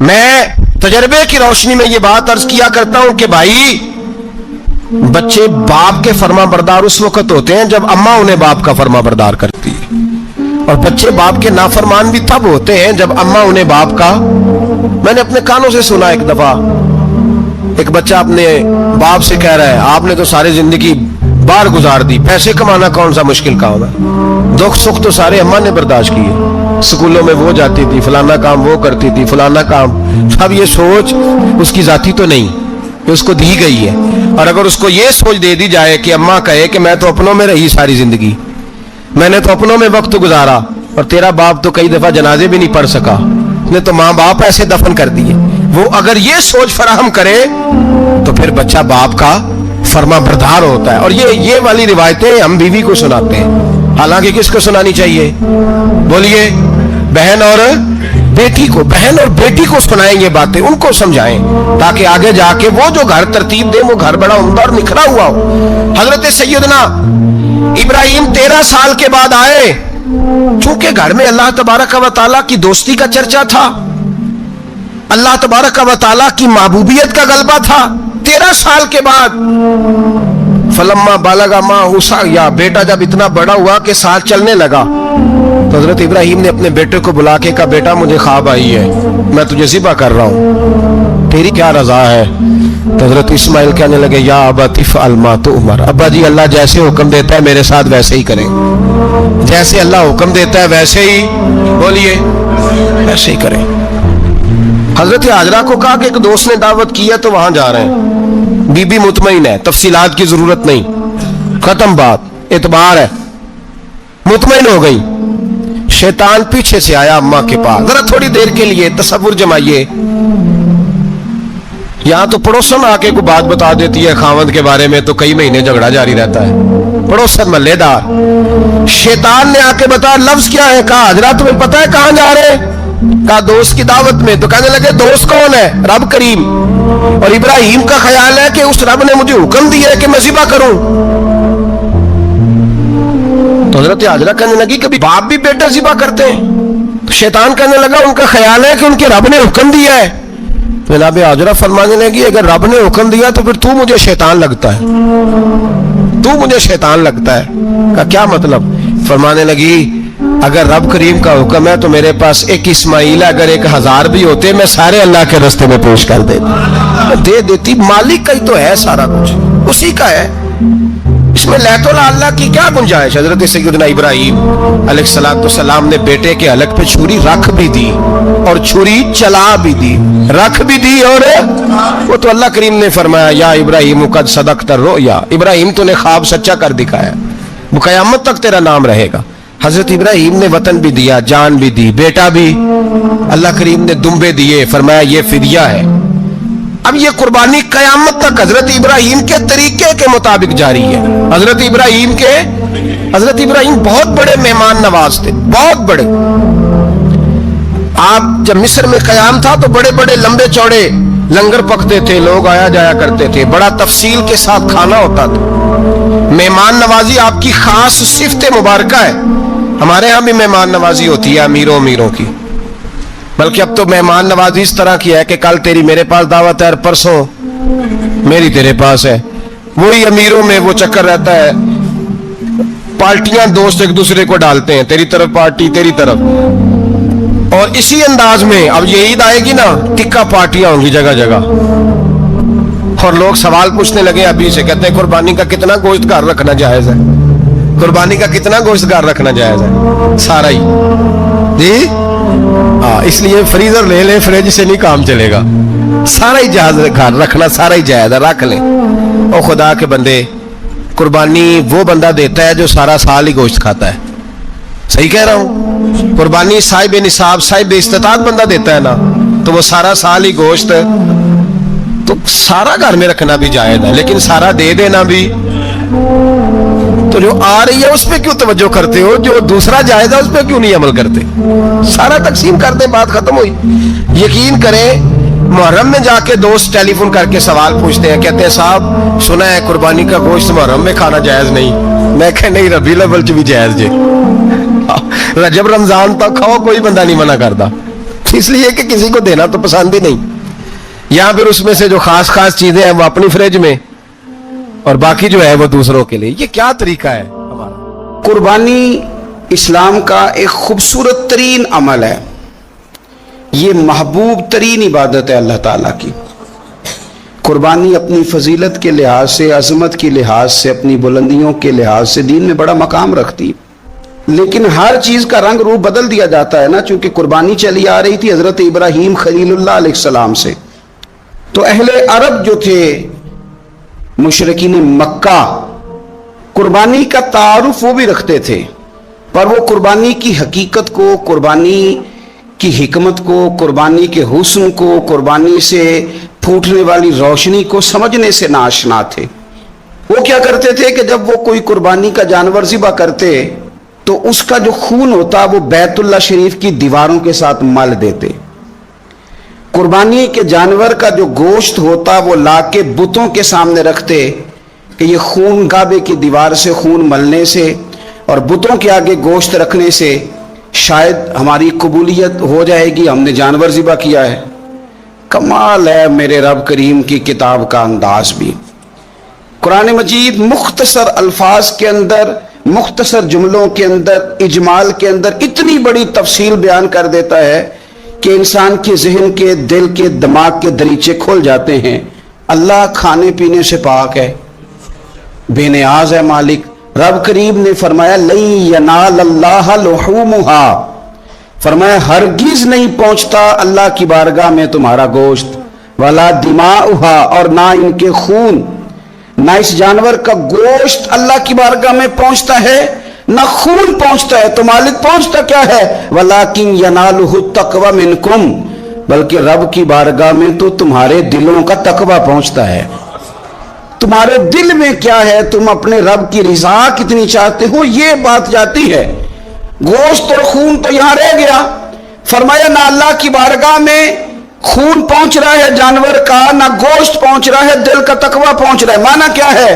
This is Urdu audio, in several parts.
میں تجربے کی روشنی میں یہ بات عرض کیا کرتا ہوں کہ بھائی بچے باپ کے فرما بردار اس وقت ہوتے ہیں جب اماں انہیں باپ کا فرما بردار کرتی ہے، اور بچے باپ کے نافرمان بھی تب ہوتے ہیں جب اماں انہیں باپ کا. میں نے اپنے کانوں سے سنا ایک دفعہ ایک بچہ اپنے باپ سے کہہ رہا ہے آپ نے تو ساری زندگی باہر گزار دی، پیسے کمانا کون سا مشکل کام ہے، دکھ سکھ تو سارے اماں نے برداشت کیے، سکولوں میں وہ جاتی تھی، فلانا کام وہ کرتی تھی، فلانا کام. اب یہ سوچ اس کی ذاتی تو نہیں، یہ اس کو دی گئی ہے. اور اگر اس کو یہ سوچ دے دی جائے کہ اماں کہے کہ میں تو اپنوں میں رہی ساری زندگی، میں نے تو اپنوں میں وقت گزارا، اور تیرا باپ تو کئی دفعہ جنازے بھی نہیں پڑھ سکا، اس نے تو ماں باپ ایسے دفن کر دیے، وہ اگر یہ سوچ فراہم کرے تو پھر بچہ باپ کا فرما بردار ہوتا ہے. اور یہ والی روایتیں ہم بیوی کو سناتے ہیں، حالانکہ کس کو سنانی چاہیے؟ بولیے. بہن اور بیٹی کو، بہن اور بیٹی کو سنائیں یہ باتیں، ان کو سمجھائیں تاکہ آگے جا کے وہ جو گھر ترتیب دے وہ گھر بڑا عمدہ اور نکھرا ہوا ہو. حضرت سیدنا ابراہیم 13 سال کے بعد آئے، چونکہ گھر میں اللہ تبارک و تعالیٰ کی دوستی کا چرچا تھا، اللہ تبارک و تعالیٰ کی محبوبیت کا غلبہ تھا. 13 سال کے بعد فلما بالغ معہ السعی، بیٹا جب اتنا بڑا ہوا کہ ساتھ چلنے لگا تو حضرت ابراہیم نے اپنے بیٹے کو بلا کے کہا بیٹا مجھے خواب آئی ہے، میں تجھے ذبح کر رہا ہوں، تیری کیا رضا ہے؟ تو حضرت اسماعیل کہنے لگے یا ابت افعل ما تؤمر، ابا جی اللہ جیسے حکم دیتا ہے میرے ساتھ ویسے ہی کریں، جیسے اللہ حکم دیتا ہے ویسے ہی، بولیے، ویسے ہی کریں. حضرت حاجرہ کو کہا کہ ایک دوست نے دعوت کی ہے تو وہاں جا رہے ہیں، بی بی مطمئن ہے، تفصیلات کی ضرورت نہیں، ختم بات، اعتبار ہے، مطمئن ہو گئی. شیطان پیچھے سے آیا اماں کے پاس، ذرا تھوڑی دیر کے لیے تصور جمائیے، یہاں تو پڑوسن آ کے کوئی بات بتا دیتی ہے خاوند کے بارے میں تو کئی مہینے جھگڑا جاری رہتا ہے، پڑوسن محلے دار. شیطان نے آ کے بتایا لفظ کیا ہے؟ کہا حضرات تمہیں پتا ہے کہاں جا رہے ہیں؟ کہا دوست کی دعوت میں. تو کہنے لگے دوست کون ہے؟ رب کریم. اور ابراہیم کا خیال ہے کہ اس رب نے مجھے حکم دیا ہے کہ میں ذبح کروں. تو حضرت حاجرہ کہنے لگی کبھی باپ بھی بیٹا ذبح کرتے ہیں؟ تو شیطان کہنے لگا ان کا خیال ہے کہ ان کے رب نے حکم دیا ہے. تو جناب حاجرہ فرمانے لگی اگر رب نے حکم دیا تو پھر تو مجھے شیطان لگتا ہے، تو مجھے شیطان لگتا ہے. کہا کیا مطلب؟ فرمانے لگی اگر رب کریم کا حکم ہے تو میرے پاس ایک اسماعیل ہے، اگر 1000 بھی ہوتے میں سارے اللہ کے راستے میں پیش کر دے دیتی. مالک کا ہی تو ہے سارا کچھ، اسی کا ہے، اس میں لیت اللہ کی کیا گنجائش؟ حضرت سیدنا ابراہیم علیہ السلام نے بیٹے کے حلق پہ چھری رکھ بھی دی اور چھری چلا بھی دی، رکھ بھی دی، اور وہ تو اللہ کریم نے فرمایا یا ابراہیم قد صدقت الرؤیا، ابراہیم تو نے خواب سچا کر دکھایا، وہ قیامت تک تیرا نام رہے گا. حضرت ابراہیم نے وطن بھی دیا، جان بھی دی، بیٹا بھی، اللہ کریم نے دمبے دیے، فرمایا یہ فدیہ ہے. اب یہ قربانی قیامت تک حضرت ابراہیم کے طریقے کے مطابق جاری ہے. حضرت ابراہیم بہت بڑے مہمان نواز تھے، بہت بڑے. آپ جب مصر میں قیام تھا تو بڑے بڑے لمبے چوڑے لنگر پکتے تھے، لوگ آیا جایا کرتے تھے، بڑا تفصیل کے ساتھ کھانا ہوتا تھا. مہمان نوازی آپ کی خاص صفت مبارکہ ہے. ہمارے ہاں بھی مہمان نوازی ہوتی ہے امیروں کی، بلکہ اب تو مہمان نوازی اس طرح کی ہے کہ کل تیری میرے پاس دعوت ہے اور پرسوں میری تیرے پاس ہے. وہی امیروں میں وہ چکر رہتا ہے، پارٹیاں دوست ایک دوسرے کو ڈالتے ہیں، تیری طرف پارٹی تیری طرف. اور اسی انداز میں اب یہ عید آئے گی نا، ٹکا پارٹیاں ہوں گی جگہ جگہ. اور لوگ سوال پوچھنے لگے ابھی سے، کہتے ہیں قربانی کا کتنا گوشت گھر رکھنا جائز ہے؟ قربانی کا کتنا گوشت گھر رکھنا جائز ہے؟ سارا ہی جی ہاں، اس لیے فریزر لے لے، فریج سے نہیں کام چلے گا. سارا ہی جہاز گھر رکھنا سارا ہی جائز ہے، رکھ لیں. اور خدا کے بندے، قربانی وہ بندہ دیتا ہے جو سارا سال ہی گوشت کھاتا ہے. صحیح کہہ رہا ہوں؟ قربانی صاحب نصاب، صاحب استطاعت بندہ دیتا ہے نا، تو وہ سارا سال ہی گوشت، تو سارا گھر میں رکھنا بھی جائز ہے، لیکن سارا دے دینا بھی. تو جو آ رہی ہے اس پہ کیوں توجہ کرتے ہو؟ جو دوسرا جائز ہے اس پہ کیوں نہیں عمل کرتے؟ سارا تقسیم کر دیں، بات ختم ہوئی. یقین کریں محرم میں جا کے دوست ٹیلی فون کر کے سوال پوچھتے ہیں، کہتے ہیں صاحب سنا ہے قربانی کا گوشت محرم میں کھانا جائز نہیں. میں کہ نہیں، ربیع الاول چ بھی جائز جے، رجب رمضان تک کھاؤ، کوئی بندہ نہیں منع کرتا. اس لیے کہ کسی کو دینا تو پسند ہی نہیں، یا پھر اس میں سے جو خاص خاص چیزیں ہیں وہ اپنی فریج میں اور باقی جو ہے وہ دوسروں کے لیے. یہ کیا طریقہ ہے ہمارا؟ قربانی اسلام کا ایک خوبصورت ترین عمل ہے، یہ محبوب ترین عبادت ہے اللہ تعالیٰ کی. قربانی اپنی فضیلت کے لحاظ سے، عظمت کے لحاظ سے، اپنی بلندیوں کے لحاظ سے دین میں بڑا مقام رکھتی، لیکن ہر چیز کا رنگ روپ بدل دیا جاتا ہے نا. چونکہ قربانی چلی آ رہی تھی حضرت ابراہیم خلیل اللہ علیہ السلام سے، تو اہل عرب جو تھے مشرکین مکہ قربانی کا تعارف وہ بھی رکھتے تھے، پر وہ قربانی کی حقیقت کو، قربانی کی حکمت کو، قربانی کے حسن کو، قربانی سے پھوٹنے والی روشنی کو سمجھنے سے ناآشنا تھے. وہ کیا کرتے تھے کہ جب وہ کوئی قربانی کا جانور ذبح کرتے تو اس کا جو خون ہوتا وہ بیت اللہ شریف کی دیواروں کے ساتھ مل دیتے. قربانی کے جانور کا جو گوشت ہوتا وہ لا کے بتوں کے سامنے رکھتے کہ یہ خون کعبے کی دیوار سے خون ملنے سے اور بتوں کے آگے گوشت رکھنے سے شاید ہماری قبولیت ہو جائے گی، ہم نے جانور ذبح کیا ہے. کمال ہے میرے رب کریم کی کتاب کا انداز بھی. قرآن مجید مختصر الفاظ کے اندر، مختصر جملوں کے اندر، اجمال کے اندر اتنی بڑی تفصیل بیان کر دیتا ہے کہ انسان کے ذہن کے، دل کے، دماغ کے دریچے کھول جاتے ہیں. اللہ کھانے پینے سے پاک ہے، بے نیاز ہے مالک. رب کریم نے فرمایا لَن يَنَالَ اللَّهَ لُحُومُهَا، فرمایا ہرگز نہیں پہنچتا اللہ کی بارگاہ میں تمہارا گوشت، وَلَا دِمَاؤُهَا، اور نہ ان کے خون، نہ اس جانور کا گوشت اللہ کی بارگاہ میں پہنچتا ہے، نہ خون پہنچتا ہے. تو مالک پہنچتا کیا ہے؟ وَلَٰكِن يَنَالُهُ التَّقْوَىٰ مِنْكُمْ، بلکہ رب کی بارگاہ میں تو تمہارے دلوں کا تقویٰ پہنچتا ہے. تمہارے دل میں کیا ہے، تم اپنے رب کی رضا کتنی چاہتے ہو، یہ بات جاتی ہے. گوشت اور خون تو یہاں رہ گیا. فرمایا نہ اللہ کی بارگاہ میں خون پہنچ رہا ہے جانور کا، نہ گوشت پہنچ رہا ہے، دل کا تقویٰ پہنچ رہا ہے. معنی کیا ہے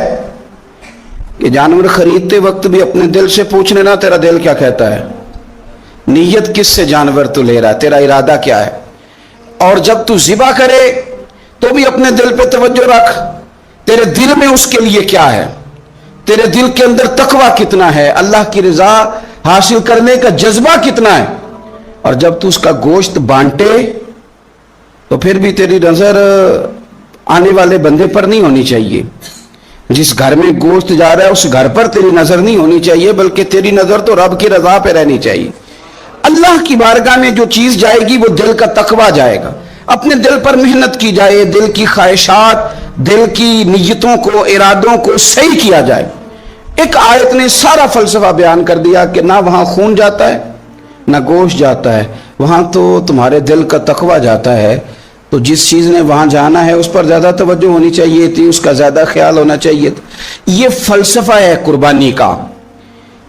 کہ جانور خریدتے وقت بھی اپنے دل سے پوچھ لینا تیرا دل کیا کہتا ہے، نیت کس سے جانور تو لے رہا ہے، تیرا ارادہ کیا ہے. اور جب تو ذبح کرے تو بھی اپنے دل پہ توجہ رکھ، تیرے دل میں اس کے لیے کیا ہے، تیرے دل کے اندر تقویٰ کتنا ہے، اللہ کی رضا حاصل کرنے کا جذبہ کتنا ہے. اور جب تو اس کا گوشت بانٹے تو پھر بھی تیری نظر آنے والے بندے پر نہیں ہونی چاہیے. جس گھر میں گوشت جا رہا ہے اس گھر پر تیری نظر نہیں ہونی چاہیے، بلکہ تیری نظر تو رب کی رضا پہ رہنی چاہیے. اللہ کی بارگاہ میں جو چیز جائے گی وہ دل کا تقویٰ جائے گا. اپنے دل پر محنت کی جائے، دل کی خواہشات، دل کی نیتوں کو، ارادوں کو صحیح کیا جائے. ایک آیت نے سارا فلسفہ بیان کر دیا کہ نہ وہاں خون جاتا ہے نہ گوشت جاتا ہے، وہاں تو تمہارے دل کا تقویٰ جاتا ہے. تو جس چیز نے وہاں جانا ہے اس پر زیادہ توجہ ہونی چاہیے تھی، اس کا زیادہ خیال ہونا چاہیے تھا. یہ فلسفہ ہے قربانی کا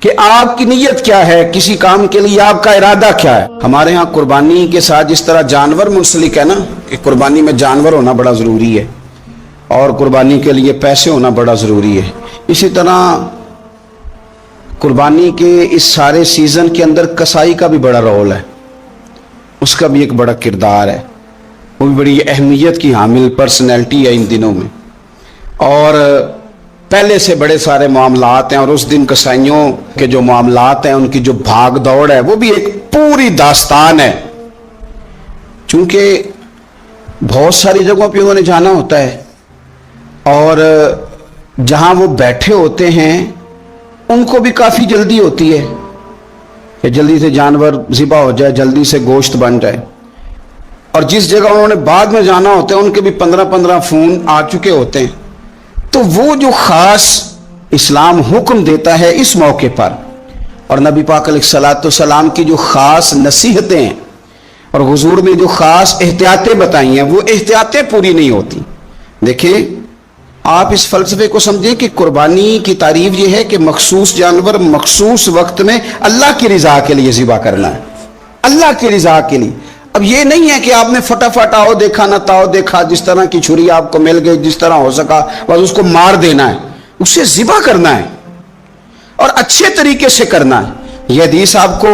کہ آپ کی نیت کیا ہے، کسی کام کے لیے آپ کا ارادہ کیا ہے. ہمارے ہاں قربانی کے ساتھ جس طرح جانور منسلک ہے نا، کہ قربانی میں جانور ہونا بڑا ضروری ہے اور قربانی کے لیے پیسے ہونا بڑا ضروری ہے، اسی طرح قربانی کے اس سارے سیزن کے اندر کسائی کا بھی بڑا رول ہے، اس کا بھی ایک بڑا کردار ہے. وہ بھی بڑی اہمیت کی حامل پرسنالٹی ہے ان دنوں میں، اور پہلے سے بڑے سارے معاملات ہیں. اور اس دن کسائیوں کے جو معاملات ہیں، ان کی جو بھاگ دوڑ ہے، وہ بھی ایک پوری داستان ہے. چونکہ بہت ساری جگہوں پہ انہوں نے جانا ہوتا ہے اور جہاں وہ بیٹھے ہوتے ہیں ان کو بھی کافی جلدی ہوتی ہے کہ جلدی سے جانور ذبح ہو جائے، جلدی سے گوشت بن جائے. اور جس جگہ انہوں نے بعد میں جانا ہوتا ہے ان کے بھی 15 فون آ چکے ہوتے ہیں. تو وہ جو خاص اسلام حکم دیتا ہے اس موقع پر، اور نبی پاک علیہ الصلوۃ والسلام کی جو خاص نصیحتیں ہیں اور حضور نے جو خاص احتیاطیں بتائی ہیں، وہ احتیاطیں پوری نہیں ہوتی. دیکھیں آپ اس فلسفے کو سمجھیں کہ قربانی کی تعریف یہ ہے کہ مخصوص جانور مخصوص وقت میں اللہ کی رضا کے لیے ذبح کرنا ہے، اللہ کی رضا کے لیے. اب یہ نہیں ہے کہ آپ نے فٹافٹ آؤ دیکھا نہ تاؤ دیکھا، جس طرح کی چھری آپ کو مل گئی، جس طرح ہو سکا بس اس کو مار دینا ہے. اسے ذبح کرنا ہے اور اچھے طریقے سے کرنا ہے. یہ حدیث آپ کو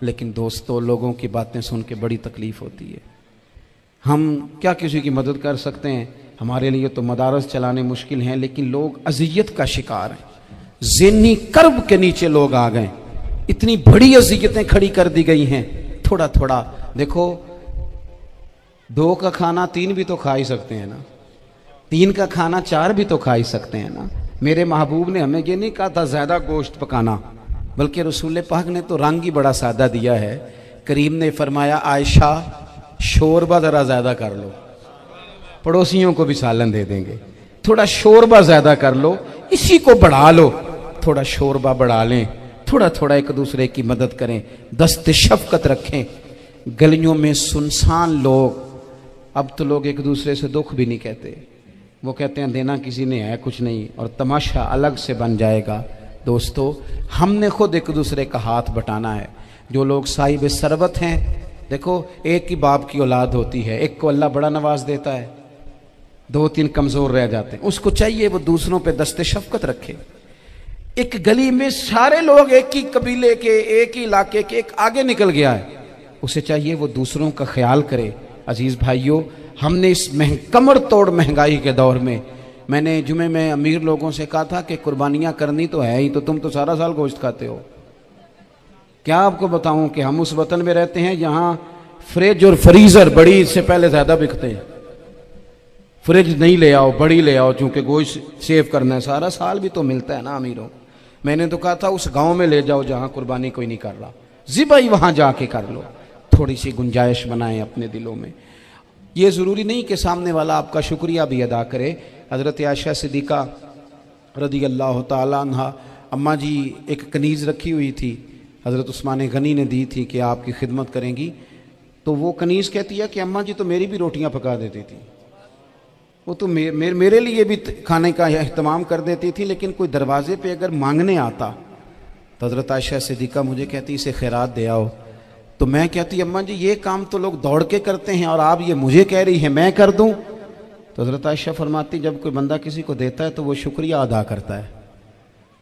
لیکن دوستوں لوگوں کی باتیں سن کے بڑی تکلیف ہوتی ہے. ہم کیا کسی کی مدد کر سکتے ہیں؟ ہمارے لیے تو مدارس چلانے مشکل ہیں، لیکن لوگ اذیت کا شکار ہیں. ذہنی کرب کے نیچے لوگ آ گئے، اتنی بڑی اذیتیں کھڑی کر دی گئی ہیں. تھوڑا تھوڑا دیکھو، 2 کا کھانا 3 بھی تو کھا ہی سکتے ہیں نا، 3 کا کھانا 4 بھی تو کھا ہی سکتے ہیں نا. میرے محبوب نے ہمیں یہ نہیں کہا تھا زیادہ گوشت پکانا، بلکہ رسول پاک نے تو رنگ ہی بڑا سادہ دیا ہے. کریم نے فرمایا عائشہ شوربہ ذرا زیادہ کر لو، پڑوسیوں کو بھی سالن دے دیں گے. تھوڑا شوربہ زیادہ کر لو، اسی کو بڑھا لو، تھوڑا شوربہ بڑھا لیں، تھوڑا تھوڑا ایک دوسرے کی مدد کریں، دست شفقت رکھیں. گلیوں میں سنسان لوگ، اب تو لوگ ایک دوسرے سے دکھ بھی نہیں کہتے، وہ کہتے ہیں دینا کسی نے ہے کچھ نہیں، اور تماشا الگ سے بن جائے گا. دوستو ہم نے خود ایک دوسرے کا ہاتھ بٹانا ہے. جو لوگ صاحب ثروت ہیں، دیکھو ایک ہی باپ کی اولاد ہوتی ہے، ایک کو اللہ بڑا نواز دیتا ہے، 2-3 کمزور رہ جاتے ہیں. اس کو چاہیے وہ دوسروں پہ دست شفقت رکھے. ایک گلی میں سارے لوگ ایک ہی قبیلے کے، ایک ہی علاقے کے، ایک آگے نکل گیا ہے، اسے چاہیے وہ دوسروں کا خیال کرے. عزیز بھائیوں، ہم نے اس کمر توڑ مہنگائی کے دور میں نے جمعے میں امیر لوگوں سے کہا تھا کہ قربانیاں کرنی تو ہے ہی، تو تم تو سارا سال گوشت کھاتے ہو. کیا آپ کو بتاؤں کہ ہم اس وطن میں رہتے ہیں جہاں فریج اور فریزر بڑی عید سے پہلے زیادہ بکتے ہیں. فریج نہیں لے آؤ، بڑی لے آؤ، چونکہ گوشت سیو کرنا ہے، سارا سال بھی تو ملتا ہے نا امیروں. میں نے تو کہا تھا اس گاؤں میں لے جاؤ جہاں قربانی کوئی نہیں کر رہا، ذبح ہی وہاں جا کے کر لو. تھوڑی سی گنجائش بنائیں اپنے دلوں میں. یہ ضروری نہیں کہ سامنے والا آپ کا شکریہ بھی ادا کرے. حضرت عائشہ صدیقہ رضی اللہ تعالیٰ عنہ، اماں جی ایک کنیز رکھی ہوئی تھی، حضرت عثمان غنی نے دی تھی کہ آپ کی خدمت کریں گی. تو وہ کنیز کہتی ہے کہ اماں جی تو میری بھی روٹیاں پکا دیتی تھی، وہ تو میرے لیے بھی کھانے کا اہتمام کر دیتی تھی، لیکن کوئی دروازے پہ اگر مانگنے آتا تو حضرت عائشہ صدیقہ مجھے کہتی اسے خیرات دے آؤ. تو میں کہتی اماں جی یہ کام تو لوگ دوڑ کے کرتے ہیں اور آپ یہ مجھے کہہ رہی ہیں میں کر دوں. تو حضرت عائشہ فرماتی جب کوئی بندہ کسی کو دیتا ہے تو وہ شکریہ ادا کرتا ہے.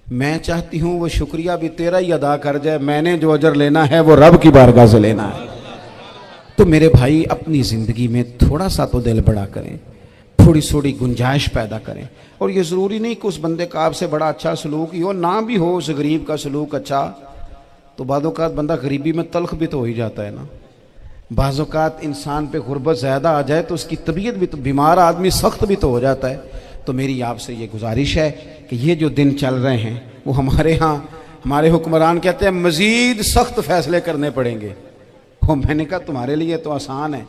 میں چاہتی ہوں وہ شکریہ بھی تیرا ہی ادا کر جائے، میں نے جو اجر لینا ہے وہ رب کی بارگاہ سے لینا ہے. تو میرے بھائی اپنی زندگی میں تھوڑا سا تو دل بڑا کریں، تھوڑی تھوڑی گنجائش پیدا کریں. اور یہ ضروری نہیں کہ اس بندے کا آپ سے بڑا اچھا سلوک ہی ہو، نہ بھی ہو اس غریب کا سلوک اچھا، تو بعض اوقات بندہ غریبی میں تلخ بھی تو ہو ہی جاتا ہے نا. بعض اوقات انسان پہ غربت زیادہ آ جائے تو اس کی طبیعت بھی تو، بیمار آدمی سخت بھی تو ہو جاتا ہے. تو میری آپ سے یہ گزارش ہے کہ یہ جو دن چل رہے ہیں وہ ہمارے ہاں ہمارے حکمران کہتے ہیں مزید سخت فیصلے کرنے پڑیں گے. اور میں نے کہا تمہارے لیے تو آسان ہے،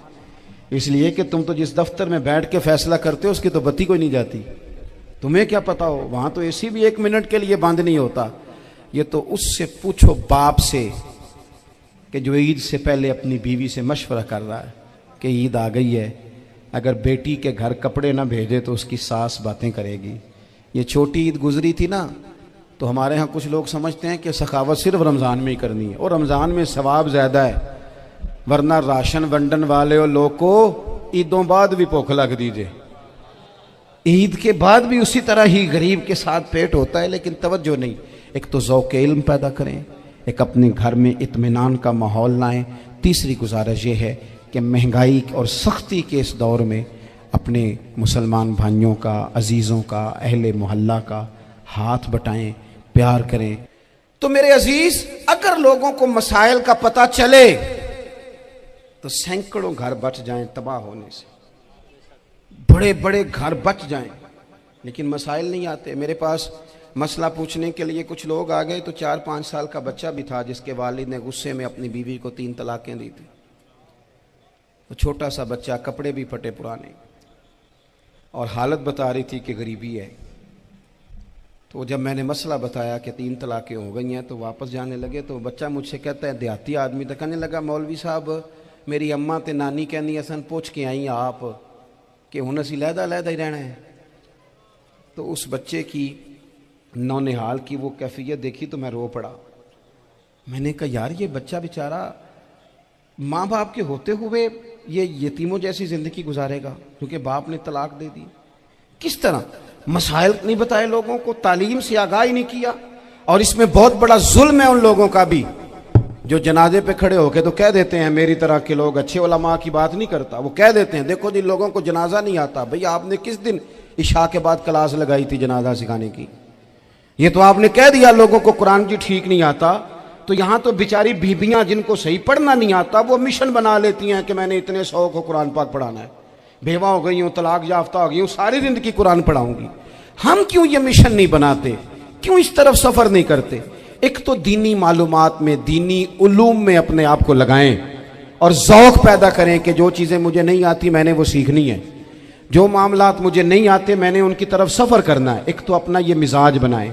اس لیے کہ تم تو جس دفتر میں بیٹھ کے فیصلہ کرتے ہو اس کی تو بتی کوئی نہیں جاتی، تمہیں کیا پتا ہو، وہاں تو اے سی بھی 1 منٹ کے لیے بند نہیں ہوتا. یہ تو اس سے پوچھو باپ سے کہ جو عید سے پہلے اپنی بیوی سے مشورہ کر رہا ہے کہ عید آ گئی ہے، اگر بیٹی کے گھر کپڑے نہ بھیجے تو اس کی ساس باتیں کرے گی. یہ چھوٹی عید گزری تھی نا، تو ہمارے ہاں کچھ لوگ سمجھتے ہیں کہ سخاوت صرف رمضان میں ہی کرنی ہے، اور رمضان میں ثواب زیادہ ہے، ورنہ راشن ونڈن والے اور لوگ کو عیدوں بعد بھی بھوک لگ دیجئے، عید کے بعد بھی اسی طرح ہی غریب کے ساتھ پیٹ ہوتا ہے، لیکن توجہ نہیں. ایک تو ذوق علم پیدا کریں، ایک اپنے گھر میں اطمینان کا ماحول لائیں. تیسری گزارش یہ ہے کہ مہنگائی اور سختی کے اس دور میں اپنے مسلمان بھائیوں کا، عزیزوں کا، اہل محلہ کا ہاتھ بٹائیں، پیار کریں. تو میرے عزیز اگر لوگوں کو مسائل کا پتہ چلے تو سینکڑوں گھر بچ جائیں تباہ ہونے سے، بڑے بڑے گھر بچ جائیں، لیکن مسائل نہیں آتے. میرے پاس مسئلہ پوچھنے کے لیے کچھ لوگ آ گئے تو 4-5 سال کا بچہ بھی تھا جس کے والد نے غصے میں اپنی بیوی کو 3 طلاقیں دی تھی. وہ چھوٹا سا بچہ، کپڑے بھی پھٹے پرانے، اور حالت بتا رہی تھی کہ غریبی ہے. تو جب میں نے مسئلہ بتایا کہ 3 طلاقیں ہو گئی ہیں تو واپس جانے لگے، تو بچہ مجھ سے کہتا ہے دیہاتی آدمی تو کہنے لگا مولوی صاحب میری اماں تے نانی کہنی اسن پوچھ کے آئی آپ کہ ہن اسی علیحدہ علیحدہ ہی رہنا ہے. تو اس بچے کی نونہال کی وہ کیفیت دیکھی تو میں رو پڑا. میں نے کہا یار یہ بچہ بیچارہ ماں باپ کے ہوتے ہوئے یہ یتیموں جیسی زندگی گزارے گا کیونکہ باپ نے طلاق دے دی. کس طرح مسائل نہیں بتائے لوگوں کو، تعلیم سے آگاہی نہیں کیا. اور اس میں بہت بڑا ظلم ہے ان لوگوں کا بھی جو جنازے پہ کھڑے ہو کے تو کہہ دیتے ہیں میری طرح کے لوگ اچھے علماء کی بات نہیں کرتا، وہ کہہ دیتے ہیں دیکھو جن لوگوں کو جنازہ نہیں آتا، بھئی آپ نے کس دن عشاء کے بعد کلاس لگائی تھی جنازہ سکھانے کی؟ یہ تو آپ نے کہہ دیا لوگوں کو قرآن کی ٹھیک نہیں آتا، تو یہاں تو بیچاری بیبیاں جن کو صحیح پڑھنا نہیں آتا وہ مشن بنا لیتی ہیں کہ میں نے اتنے 100 کو قرآن پاک پڑھانا ہے، بیوہ ہو گئی ہوں، طلاق یافتہ ہو گئی ہوں، ساری زندگی قرآن پڑھاؤں گی۔ ہم کیوں یہ مشن نہیں بناتے؟ کیوں اس طرف سفر نہیں کرتے؟ ایک تو دینی معلومات میں، دینی علوم میں اپنے آپ کو لگائیں اور ذوق پیدا کریں کہ جو چیزیں مجھے نہیں آتی میں نے وہ سیکھنی ہے، جو معاملات مجھے نہیں آتے میں نے ان کی طرف سفر کرنا ہے۔ ایک تو اپنا یہ مزاج بنائیں،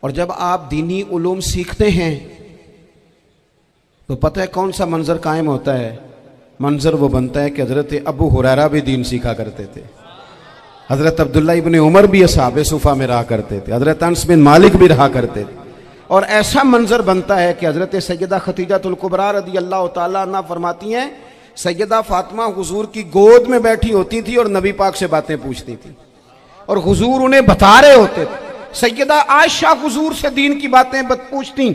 اور جب آپ دینی علوم سیکھتے ہیں تو پتہ ہے کون سا منظر قائم ہوتا ہے؟ منظر وہ بنتا ہے کہ حضرت ابو ہریرہ بھی دین سیکھا کرتے تھے، حضرت عبداللہ ابن عمر بھی اصحاب صفہ میں رہا کرتے تھے، حضرت انس بن مالک بھی رہا کرتے تھے، اور ایسا منظر بنتا ہے کہ حضرت سیدہ خدیجہ الکبریٰ رضی اللہ تعالیٰ عنہ فرماتی ہیں سیدہ فاطمہ حضور کی گود میں بیٹھی ہوتی تھی اور نبی پاک سے باتیں پوچھتی تھی اور حضور انہیں بتا رہے ہوتے تھے۔ سیدہ عائشہ حضور سے دین کی باتیں پوچھتی۔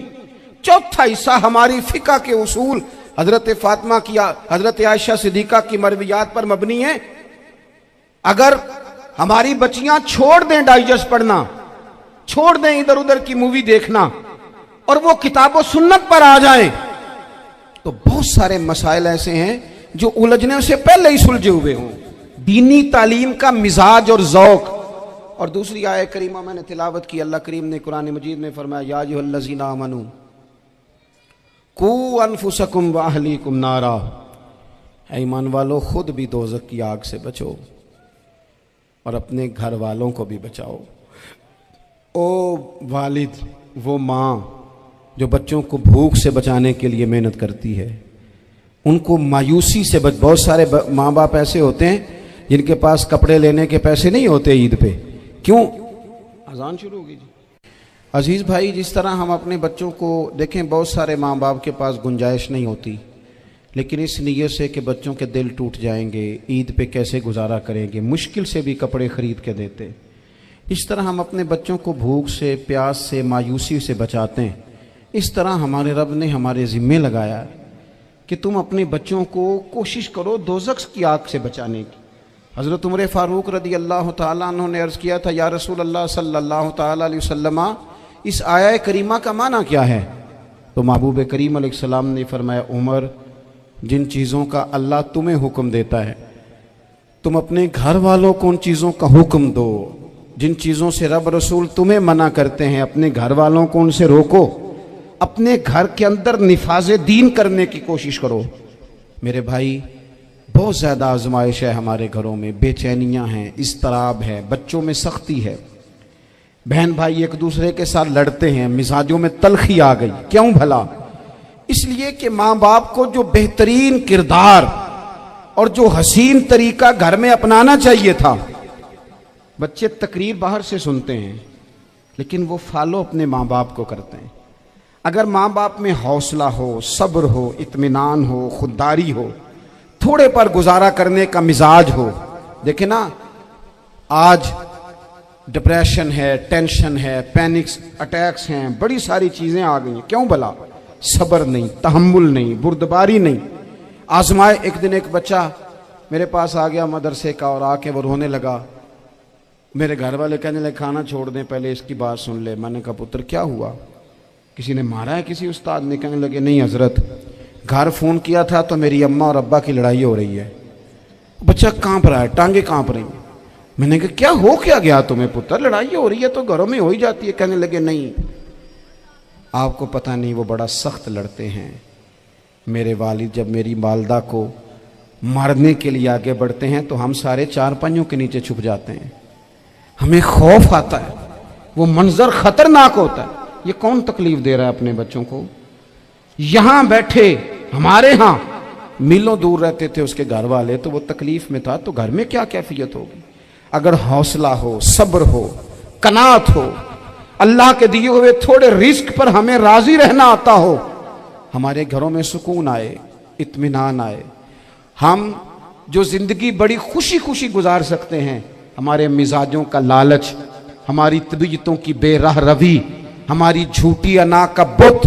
چوتھا حصہ ہماری فقہ کے اصول حضرت فاطمہ کی، حضرت عائشہ صدیقہ کی مرویات پر مبنی ہیں۔ اگر ہماری بچیاں چھوڑ دیں ڈائجسٹ پڑھنا، چھوڑ دیں ادھر ادھر کی مووی دیکھنا اور وہ کتاب و سنت پر آ جائیں تو بہت سارے مسائل ایسے ہیں جو الجھنے سے پہلے ہی سلجھے ہوئے ہوں۔ دینی تعلیم کا مزاج اور ذوق۔ اور دوسری آیت کریمہ میں نے تلاوت کی، اللہ کریم نے قرآن مجید میں فرمایا یا ایھا الذین آمنوا قوا انفسکم واہلیکم نارا، اے ایمان والو خود بھی دوزخ کی آگ سے بچو اور اپنے گھر والوں کو بھی بچاؤ۔ او والد، وہ ماں جو بچوں کو بھوک سے بچانے کے لیے محنت کرتی ہے، ان کو مایوسی سے بہت سارے ماں باپ ایسے ہوتے ہیں جن کے پاس کپڑے لینے کے پیسے نہیں ہوتے عید پہ۔ کیوں؟ اذان شروع ہوگی جی۔ عزیز بھائی، جس طرح ہم اپنے بچوں کو دیکھیں، بہت سارے ماں باپ کے پاس گنجائش نہیں ہوتی، لیکن اس نیت سے کہ بچوں کے دل ٹوٹ جائیں گے، عید پہ کیسے گزارا کریں گے، مشکل سے بھی کپڑے خرید کے دیتے۔ اس طرح ہم اپنے بچوں کو بھوک سے، پیاس سے، مایوسی سے بچاتے ہیں۔ اس طرح ہمارے رب نے ہمارے ذمے لگایا ہے کہ تم اپنے بچوں کو کوشش کرو دوزخ کی آگ سے بچانے کی۔ حضرت عمر فاروق رضی اللہ تعالیٰ عنہ نے عرض کیا تھا یا رسول اللہ صلی اللہ تعالیٰ علیہ وسلم، اس آیہ کریمہ کا معنی کیا ہے؟ تو محبوب کریم علیہ السلام نے فرمایا عمر، جن چیزوں کا اللہ تمہیں حکم دیتا ہے تم اپنے گھر والوں کو ان چیزوں کا حکم دو، جن چیزوں سے رب رسول تمہیں منع کرتے ہیں اپنے گھر والوں کو ان سے روکو، اپنے گھر کے اندر نفاذ دین کرنے کی کوشش کرو۔ میرے بھائی، بہت زیادہ آزمائش ہے ہمارے گھروں میں، بے چینیاں ہیں، اضطراب ہے، بچوں میں سختی ہے، بہن بھائی ایک دوسرے کے ساتھ لڑتے ہیں، مزاجوں میں تلخی آ گئی۔ کیوں بھلا؟ اس لیے کہ ماں باپ کو جو بہترین کردار اور جو حسین طریقہ گھر میں اپنانا چاہیے تھا، بچے تقریر باہر سے سنتے ہیں لیکن وہ فالو اپنے ماں باپ کو کرتے ہیں۔ اگر ماں باپ میں حوصلہ ہو، صبر ہو، اطمینان ہو، خودداری ہو، تھوڑے پر گزارا کرنے کا مزاج ہو۔ دیکھیں نا، آج ڈپریشن ہے، ٹینشن ہے، پینکس اٹیکس ہیں، بڑی ساری چیزیں آ گئی ہیں۔ کیوں بھلا؟ صبر نہیں، تحمل نہیں، بردباری نہیں۔ آزمائے۔ ایک دن ایک بچہ میرے پاس آ گیا مدرسے کا اور آ کے وہ رونے لگا۔ میرے گھر والے کہنے لگے کھانا چھوڑ دیں، پہلے اس کی بات سن لے۔ میں نے کہا پتر کیا ہوا؟ کسی نے مارا ہے کسی استاد نے؟ کہنے لگے نہیں حضرت، گھر فون کیا تھا تو میری اماں اور ابا کی لڑائی ہو رہی ہے۔ بچہ کانپ رہا ہے، ٹانگیں کانپ رہی ہیں۔ میں نے کہا کیا ہو کیا گیا تمہیں پتر؟ لڑائی ہو رہی ہے تو گھروں میں ہو ہی جاتی ہے۔ کہنے لگے نہیں، آپ کو پتہ نہیں، وہ بڑا سخت لڑتے ہیں۔ میرے والد جب میری والدہ کو مارنے کے لیے آگے بڑھتے ہیں تو ہم سارے چار پنجوں کے نیچے چھپ جاتے ہیں، ہمیں خوف آتا ہے، وہ منظر خطرناک ہوتا ہے۔ یہ کون تکلیف دے رہا ہے اپنے بچوں کو؟ یہاں بیٹھے ہمارے ہاں میلوں دور رہتے تھے اس کے گھر والے، تو وہ تکلیف میں تھا، تو گھر میں کیا کیفیت ہوگی؟ اگر حوصلہ ہو، صبر ہو، قناعت ہو، اللہ کے دیے ہوئے تھوڑے رزق پر ہمیں راضی رہنا آتا ہو، ہمارے گھروں میں سکون آئے، اطمینان آئے، ہم جو زندگی بڑی خوشی خوشی گزار سکتے ہیں۔ ہمارے مزاجوں کا لالچ، ہماری طبیعتوں کی بے راہ روی، ہماری جھوٹی انا کا بت،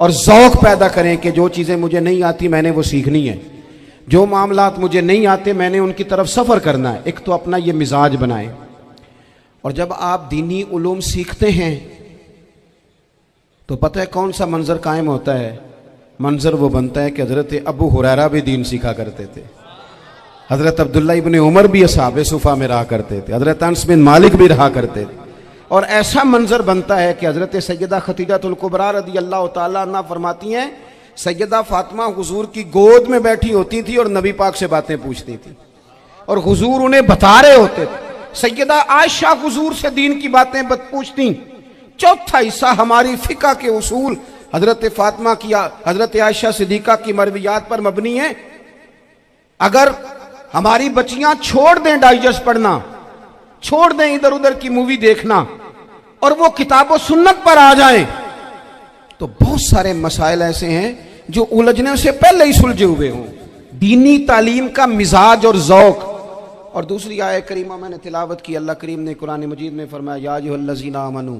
اور ذوق پیدا کریں کہ جو چیزیں مجھے نہیں آتی میں نے وہ سیکھنی ہے، جو معاملات مجھے نہیں آتے میں نے ان کی طرف سفر کرنا ہے۔ ایک تو اپنا یہ مزاج بنائیں، اور جب آپ دینی علوم سیکھتے ہیں تو پتہ ہے کون سا منظر قائم ہوتا ہے؟ منظر وہ بنتا ہے کہ حضرت ابو ہریرہ بھی دین سیکھا کرتے تھے، حضرت عبداللہ ابن عمر بھی اصحاب صفہ میں رہا کرتے تھے، حضرت انس بن مالک بھی رہا کرتے تھے، اور ایسا منظر بنتا ہے کہ حضرت سیدہ خدیجہ الکبریٰ رضی اللہ تعالیٰ عنہ فرماتی ہیں سیدہ فاطمہ حضور کی گود میں بیٹھی ہوتی تھی اور نبی پاک سے باتیں پوچھتی تھی اور حضور انہیں بتا رہے ہوتے تھے۔ سیدہ عائشہ حضور سے دین کی باتیں پوچھتی۔ چوتھا حصہ ہماری فقہ کے اصول حضرت فاطمہ کی، حضرت عائشہ صدیقہ کی مرویات پر مبنی ہیں۔ اگر ہماری بچیاں چھوڑ دیں ڈائجسٹ پڑھنا، چھوڑ دیں ادھر ادھر کی مووی دیکھنا، اور وہ کتاب و سنت پر آ جائیں تو بہت سارے مسائل ایسے ہیں جو الجھنے سے پہلے ہی سلجھے ہوئے ہوں۔ دینی تعلیم کا مزاج اور ذوق۔ اور دوسری آیت کریمہ میں نے تلاوت کی، اللہ کریم نے قرآن مجید میں فرمایا یا ایھا الذین آمنوا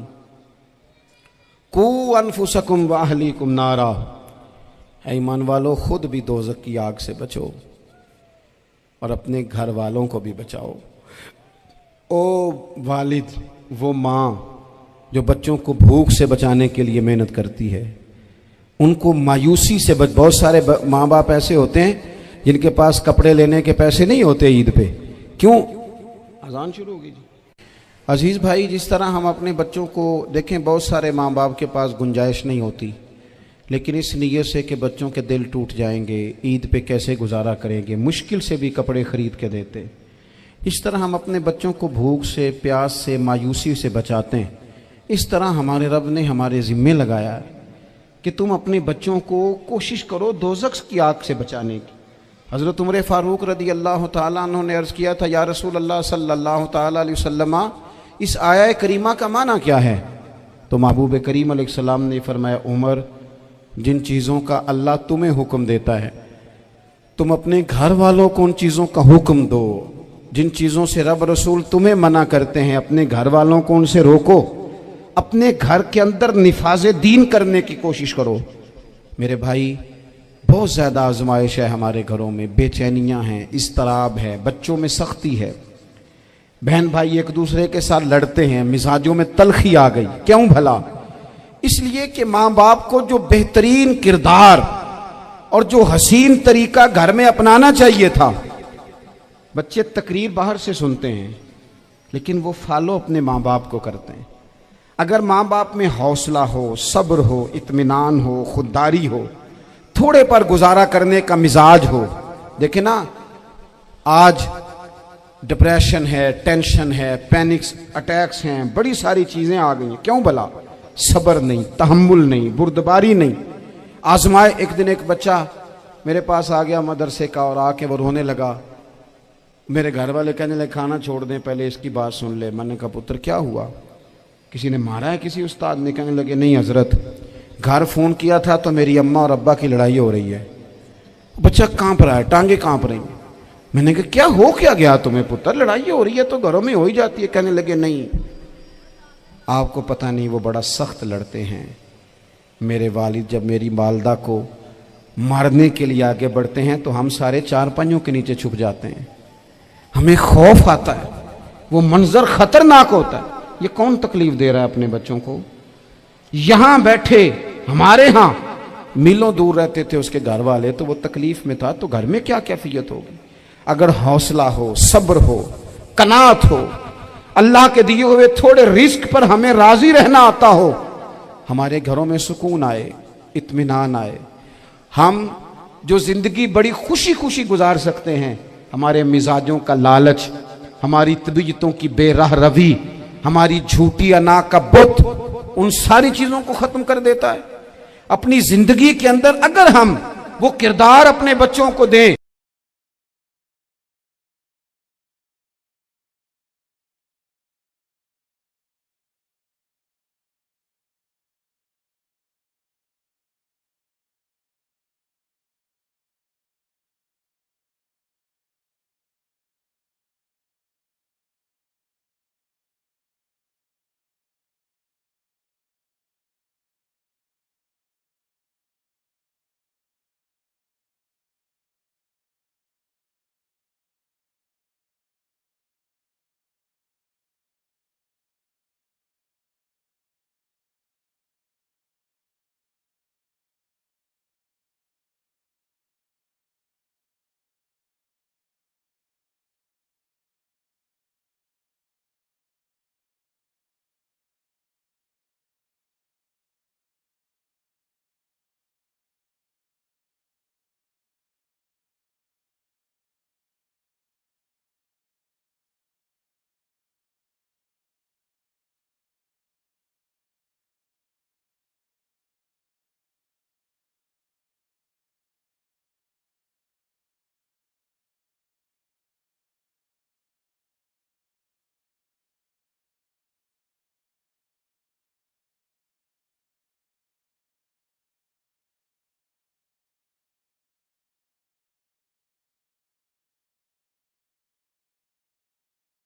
قوا انفسکم واہلیکم نارا، اے ایمان والو خود بھی دوزخ کی آگ سے بچو اور اپنے گھر والوں کو بھی بچاؤ۔ او والد، وہ ماں جو بچوں کو بھوک سے بچانے کے لیے محنت کرتی ہے، ان کو مایوسی سے بہت سارے ماں باپ ایسے ہوتے ہیں جن کے پاس کپڑے لینے کے پیسے نہیں ہوتے عید پہ۔ کیوں؟ اذان شروع ہوگی جی۔ عزیز بھائی، جس طرح ہم اپنے بچوں کو دیکھیں، بہت سارے ماں باپ کے پاس گنجائش نہیں ہوتی، لیکن اس نیت سے کہ بچوں کے دل ٹوٹ جائیں گے، عید پہ کیسے گزارا کریں گے، مشکل سے بھی کپڑے خرید کے دیتے۔ اس طرح ہم اپنے بچوں کو بھوک سے، پیاس سے، مایوسی سے بچاتے ہیں۔ اس طرح ہمارے رب نے ہمارے ذمے لگایا ہے کہ تم اپنے بچوں کو کوشش کرو دوزخ کی آگ سے بچانے کی۔ حضرت عمر فاروق رضی اللہ تعالیٰ عنہ نے عرض کیا تھا یا رسول اللہ صلی اللہ تعالیٰ علیہ وسلم، اس آیہ کریمہ کا معنی کیا ہے؟ تو محبوب کریم علیہ السلام نے فرمایا عمر، جن چیزوں کا اللہ تمہیں حکم دیتا ہے تم اپنے گھر والوں کو ان چیزوں کا حکم دو، جن چیزوں سے رب رسول تمہیں منع کرتے ہیں اپنے گھر والوں کو ان سے روکو، اپنے گھر کے اندر نفاذ دین کرنے کی کوشش کرو۔ میرے بھائی، بہت زیادہ آزمائش ہے ہمارے گھروں میں، بے چینیاں ہیں، اضطراب ہے، بچوں میں سختی ہے، بہن بھائی ایک دوسرے کے ساتھ لڑتے ہیں، مزاجوں میں تلخی آ گئی۔ کیوں بھلا؟ اس لیے کہ ماں باپ کو جو بہترین کردار اور جو حسین طریقہ گھر میں اپنانا چاہیے تھا، بچے تقریر باہر سے سنتے ہیں لیکن وہ فالو اپنے ماں باپ کو کرتے ہیں۔ اگر ماں باپ میں حوصلہ ہو، صبر ہو، اطمینان ہو، خودداری ہو، تھوڑے پر گزارا کرنے کا مزاج ہو۔ دیکھیں نا، آج ڈپریشن ہے، ٹینشن ہے، پینکس اٹیکس ہیں، بڑی ساری چیزیں آ گئی ہیں۔ کیوں بھلا؟ صبر نہیں، تحمل نہیں، بردباری نہیں۔ آزمائے۔ ایک دن ایک بچہ میرے پاس آ گیا مدرسے کا اور آ کے وہ رونے لگا۔ میرے گھر والے کہنے لگے کھانا چھوڑ دیں، پہلے اس کی بات سن لے۔ میں نے کہا پتر کیا ہوا؟ کسی نے مارا ہے کسی استاد نے؟ کہنے لگے نہیں حضرت، گھر فون کیا تھا تو میری اماں اور ابا کی لڑائی ہو رہی ہے۔ بچہ کانپ رہا ہے، ٹانگیں کانپ رہی ہیں۔ میں نے کہا کیا ہو کیا گیا تمہیں پتر؟ لڑائی ہو رہی ہے تو گھروں میں ہو ہی جاتی ہے۔ کہنے لگے نہیں، آپ کو پتہ نہیں، وہ بڑا سخت لڑتے ہیں۔ میرے والد جب میری والدہ کو مارنے کے لیے آگے بڑھتے ہیں تو ہم سارے چارپائیوں کے نیچے چھپ جاتے ہیں، ہمیں خوف آتا ہے، وہ منظر خطرناک ہوتا ہے۔ یہ کون تکلیف دے رہا ہے اپنے بچوں کو؟ یہاں بیٹھے ہمارے ہاں میلوں دور رہتے تھے اس کے گھر والے، تو وہ تکلیف میں تھا، تو گھر میں کیا کیفیت ہوگی؟ اگر حوصلہ ہو، صبر ہو، قناعت ہو، اللہ کے دیے ہوئے تھوڑے رزق پر ہمیں راضی رہنا آتا ہو، ہمارے گھروں میں سکون آئے، اطمینان آئے، ہم جو زندگی بڑی خوشی خوشی گزار سکتے ہیں۔ ہمارے مزاجوں کا لالچ، ہماری طبیعتوں کی بے راہ روی، ہماری جھوٹی انا کا بت، ان ساری چیزوں کو ختم کر دیتا ہے۔ اپنی زندگی کے اندر اگر ہم وہ کردار اپنے بچوں کو دیں